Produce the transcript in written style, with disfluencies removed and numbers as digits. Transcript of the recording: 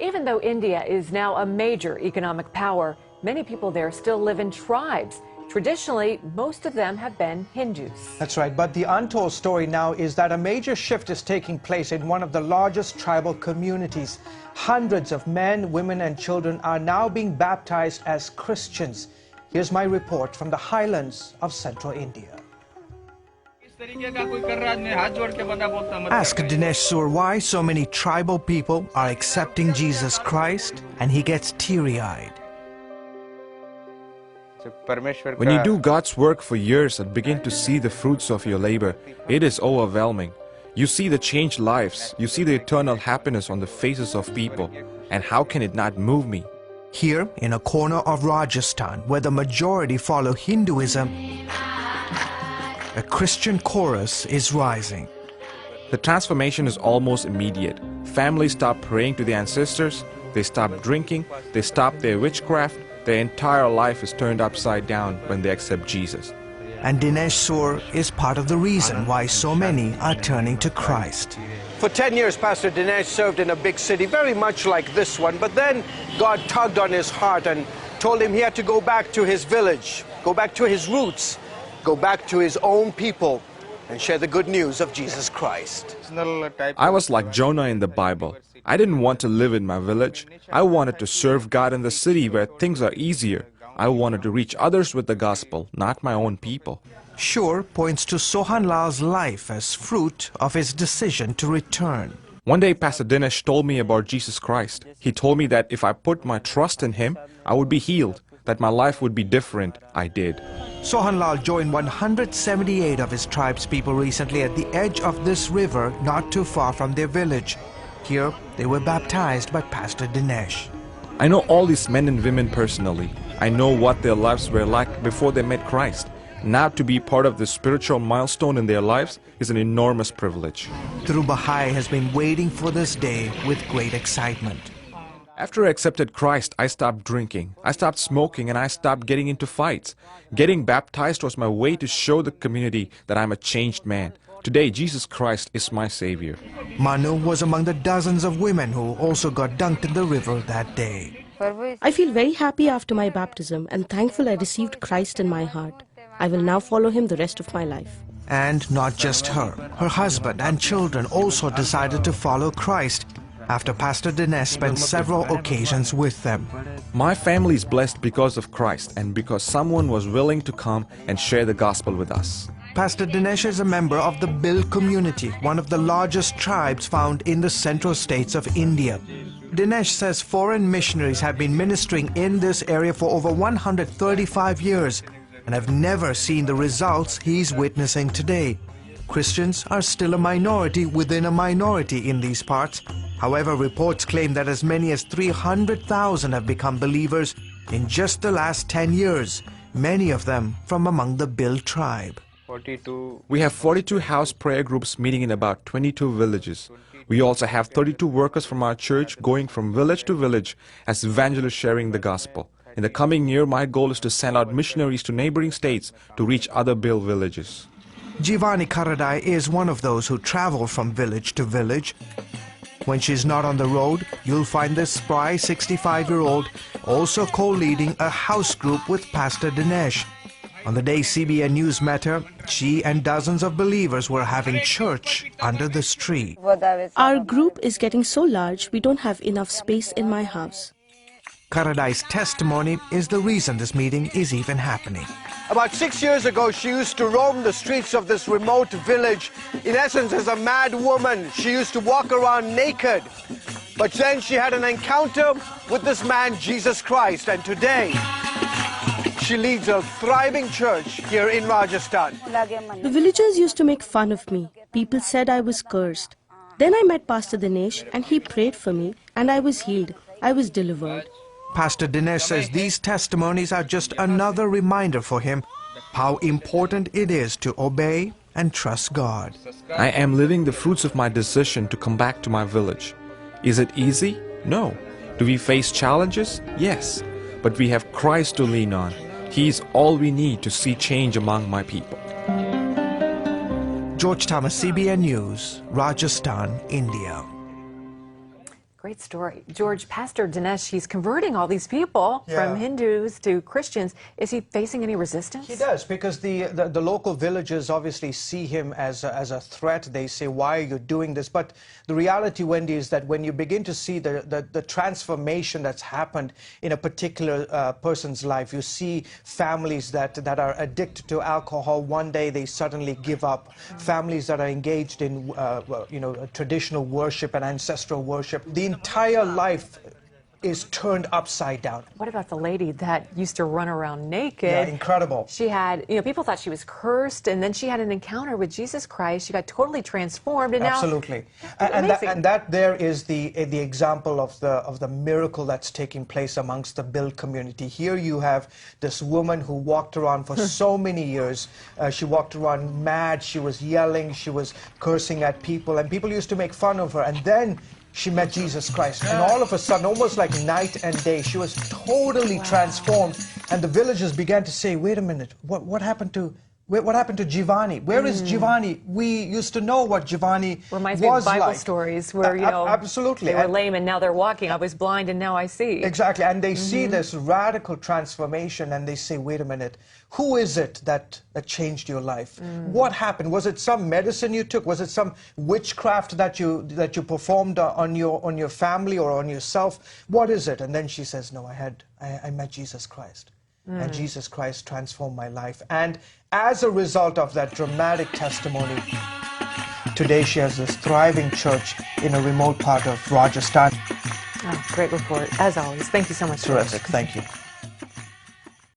Even though India is now a major economic power, many people there still live in tribes. Traditionally, most of them have been Hindus. That's right, but the untold story now is that a major shift is taking place in one of the largest tribal communities. Hundreds of men, women and children are now being baptized as Christians. Here's my report from the highlands of central India. Ask Dinesh Sur why so many tribal people are accepting Jesus Christ, and he gets teary-eyed. When you do God's work for years and begin to see the fruits of your labor, it is overwhelming. You see the changed lives, you see the eternal happiness on the faces of people, and how can it not move me? Here, in a corner of Rajasthan, where the majority follow Hinduism, a Christian chorus is rising. The transformation is almost immediate. Families stop praying to their ancestors, they stop drinking, they stop their witchcraft. Their entire life is turned upside down when they accept Jesus. And Dinesh Sur is part of the reason why so many are turning to Christ. For 10 years, Pastor Dinesh served in a big city, very much like this one, but then God tugged on his heart and told him he had to go back to his village, go back to his roots, go back to his own people and share the good news of Jesus Christ. I was like Jonah in the Bible. I didn't want to live in my village. I wanted to serve God in the city where things are easier. I wanted to reach others with the gospel, not my own people. Shur points to Sohan Lal's life as fruit of his decision to return. One day Pastor Dinesh told me about Jesus Christ. He told me that if I put my trust in him, I would be healed, that my life would be different. I did. Sohan Lal joined 178 of his tribe's people recently at the edge of this river not too far from their village. Here, they were baptized by Pastor Dinesh. I know all these men and women personally. I know what their lives were like before they met Christ. Now to be part of this spiritual milestone in their lives is an enormous privilege. Dhruv Bahai has been waiting for this day with great excitement. After I accepted Christ, I stopped drinking, I stopped smoking, and I stopped getting into fights. Getting baptized was my way to show the community that I'm a changed man. Today, Jesus Christ is my Savior. Manu was among the dozens of women who also got dunked in the river that day. I feel very happy after my baptism and thankful I received Christ in my heart. I will now follow him the rest of my life. And not just her. Her husband and children also decided to follow Christ after Pastor Dinesh spent several occasions with them. My family is blessed because of Christ and because someone was willing to come and share the gospel with us. Pastor Dinesh is a member of the Bhil community, one of the largest tribes found in the central states of India. Dinesh says foreign missionaries have been ministering in this area for over 135 years and have never seen the results he's witnessing today. Christians are still a minority within a minority in these parts. However, reports claim that as many as 300,000 have become believers in just the last 10 years, many of them from among the Bhil tribe. We have 42 house prayer groups meeting in about 22 villages. We also have 32 workers from our church going from village to village as evangelists sharing the gospel. In the coming year, my goal is to send out missionaries to neighboring states to reach other Bhil villages. Jivani Karadai is one of those who travel from village to village. When she's not on the road, you'll find this spry 65-year-old also co-leading a house group with Pastor Dinesh. On the day CBN News met her, she and dozens of believers were having church under this tree. Our group is getting so large, we don't have enough space in my house. Karadai's testimony is the reason this meeting is even happening. About 6 years ago, she used to roam the streets of this remote village. In essence, as a mad woman, she used to walk around naked. But then she had an encounter with this man, Jesus Christ, and today she leads a thriving church here in Rajasthan. The villagers used to make fun of me. People said I was cursed. Then I met Pastor Dinesh and he prayed for me and I was healed. I was delivered. Pastor Dinesh says these testimonies are just another reminder for him how important it is to obey and trust God. I am living the fruits of my decision to come back to my village. Is it easy? No. Do we face challenges? Yes. But we have Christ to lean on. He is all we need to see change among my people. George Thomas, CBN News, Rajasthan, India. Great story. George, Pastor Dinesh, he's converting all these people from Hindus to Christians. Is he facing any resistance? He does, because the local villagers obviously see him as a threat. They say, why are you doing this? But the reality, Wendy, is that when you begin to see the transformation that's happened in a particular person's life, you see families that are addicted to alcohol. One day they suddenly give up. Families that are engaged in traditional worship and ancestral worship. The entire life is turned upside down. What about the lady that used to run around naked? Yeah, incredible. She had, people thought she was cursed, and then she had an encounter with Jesus Christ. She got totally transformed, and absolutely. now And that there is the example of the miracle that's taking place amongst the Bill community. Here you have this woman who walked around for so many years. She walked around mad. She was yelling. She was cursing at people, and people used to make fun of her. And then she met Jesus Christ, and all of a sudden, almost like night and day, she was totally transformed. And the villagers began to say, wait a minute, what happened to Jivani? Where is Jivani? We used to know what Jivani reminds was me of Bible like. stories where, absolutely. they were lame and now they're walking. I was blind and now I see. Exactly, and they see this radical transformation, and they say, wait a minute, who is it that changed your life? What happened? Was it some medicine you took? Was it some witchcraft that you performed on your family or on yourself? What is it? And then she says, no, I met Jesus Christ. And Jesus Christ transformed my life. And as a result of that dramatic testimony, today she has this thriving church in a remote part of Rajasthan. Oh, great report, as always. Thank you so much. Terrific. Thank you.